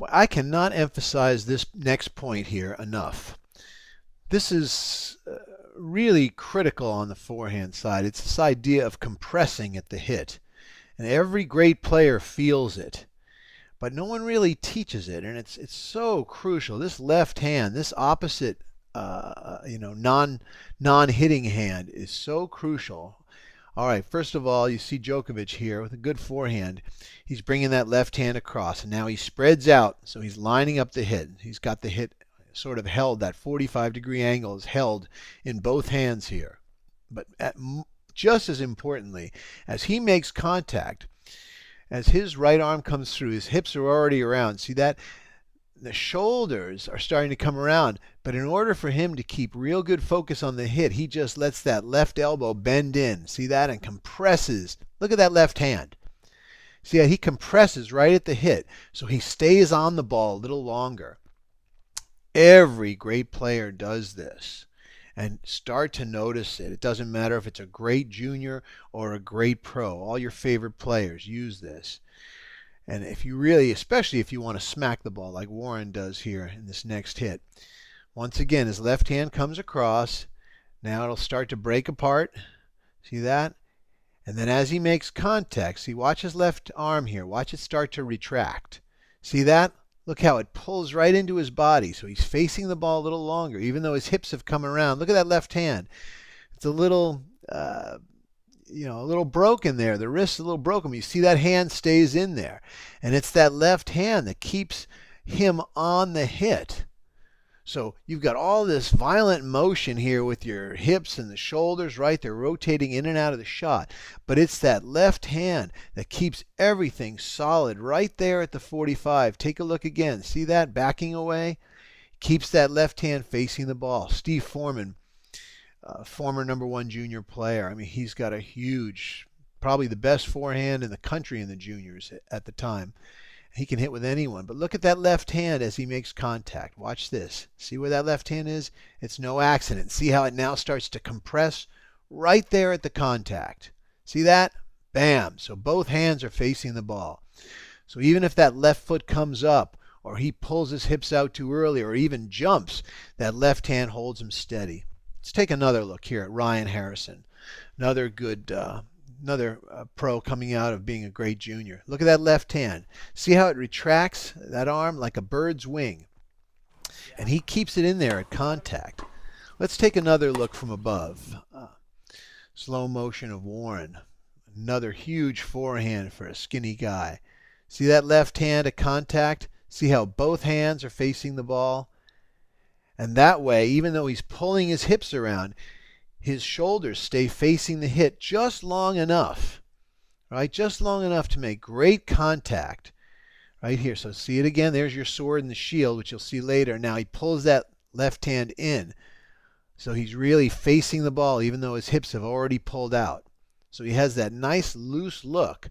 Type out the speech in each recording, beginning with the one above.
Well, I cannot emphasize this next point here enough. This is really critical on the forehand side. It's this idea of compressing at the hit. And every great player feels it. But no one really teaches it, and it's so crucial. This left hand, this opposite, non-hitting hand is so crucial. All right, first of all, you see Djokovic here with a good forehand. He's bringing that left hand across, and now he spreads out, so he's lining up the hit. He's got the hit sort of held. That 45-degree angle is held in both hands here. But just as importantly, as he makes contact, as his right arm comes through, his hips are already around. See that? The shoulders are starting to come around. But in order for him to keep real good focus on the hit, he just lets that left elbow bend in. See that? And compresses. Look at that left hand. See how he compresses right at the hit. So he stays on the ball a little longer. Every great player does this. And start to notice it. It doesn't matter if it's a great junior or a great pro. All your favorite players use this. And if you really, especially if you want to smack the ball like Warren does here in this next hit. Once again, his left hand comes across. Now it'll start to break apart. See that? And then as he makes contact, see, watch his left arm here. Watch it start to retract. See that? Look how it pulls right into his body. So he's facing the ball a little longer, even though his hips have come around. Look at that left hand. It's a little, a little broken there. The wrist's a little broken. But you see that hand stays in there. And it's that left hand that keeps him on the hit. So you've got all this violent motion here with your hips and the shoulders, right? They're rotating in and out of the shot. But it's that left hand that keeps everything solid right there at the 45. Take a look again. See that? Backing away. Keeps that left hand facing the ball. Steve Foreman, former #1 junior player. I mean, he's got a huge, probably the best forehand in the country in the juniors at the time. He can hit with anyone. But look at that left hand as he makes contact. Watch this. See where that left hand is? It's no accident. See how it now starts to compress right there at the contact. See that? Bam. So both hands are facing the ball. So even if that left foot comes up, or he pulls his hips out too early, or even jumps, that left hand holds him steady. Let's take another look here at Ryan Harrison. Another good pro coming out of being a great junior. Look at that left hand. See how it retracts that arm like a bird's wing? And he keeps it in there at contact. Let's take another look from above. Slow motion of Warren. Another huge forehand for a skinny guy. See that left hand at contact? See how both hands are facing the ball? And that way, even though he's pulling his hips around, his shoulders stay facing the hit just long enough, right? Just long enough to make great contact right here. So see it again. There's your sword and the shield, which you'll see later. Now he pulls that left hand in. So he's really facing the ball, even though his hips have already pulled out. So he has that nice loose look.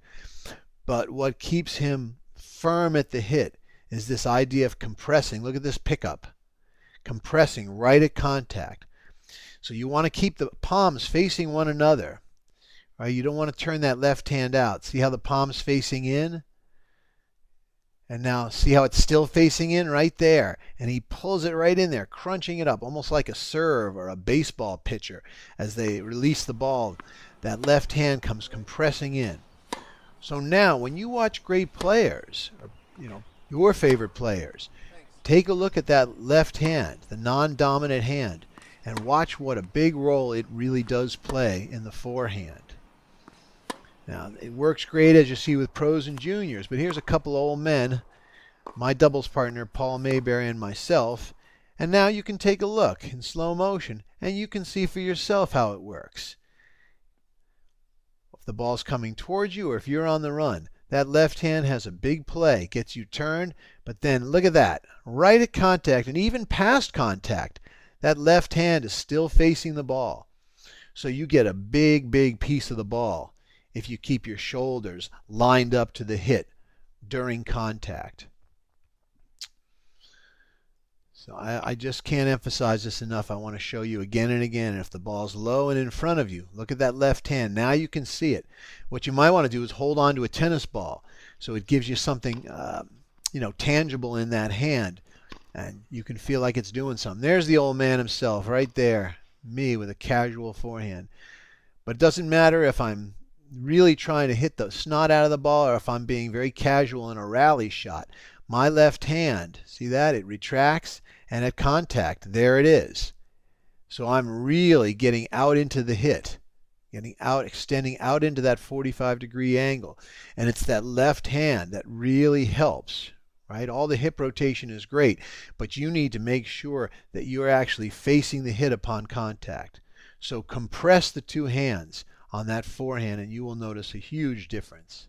But what keeps him firm at the hit is this idea of compressing. Look at this pickup. Compressing right at contact. So you want to keep the palms facing one another. Right? You don't want to turn that left hand out. See how the palm's facing in? And now see how it's still facing in right there. And he pulls it right in there, crunching it up, almost like a serve or a baseball pitcher. As they release the ball, that left hand comes compressing in. So now when you watch great players, or, your favorite players, take a look at that left hand, the non-dominant hand, and watch what a big role it really does play in the forehand. Now, it works great, as you see, with pros and juniors, but here's a couple old men, my doubles partner Paul Mayberry and myself, and now you can take a look in slow motion, and you can see for yourself how it works. If the ball's coming towards you or if you're on the run, that left hand has a big play, gets you turned, but then look at that, right at contact and even past contact, that left hand is still facing the ball. So you get a big, big piece of the ball if you keep your shoulders lined up to the hit during contact. So I just can't emphasize this enough. I want to show you again and again. If the ball's low and in front of you, look at that left hand. Now you can see it. What you might want to do is hold on to a tennis ball so it gives you something tangible in that hand. And you can feel like it's doing something. There's the old man himself right there. Me with a casual forehand. But it doesn't matter if I'm really trying to hit the snot out of the ball or if I'm being very casual in a rally shot. My left hand, see that? It retracts, and at contact, there it is. So I'm really getting out into the hit, getting out, extending out into that 45-degree angle. And it's that left hand that really helps. Right? All the hip rotation is great, but you need to make sure that you're actually facing the hit upon contact. So compress the two hands on that forehand and you will notice a huge difference.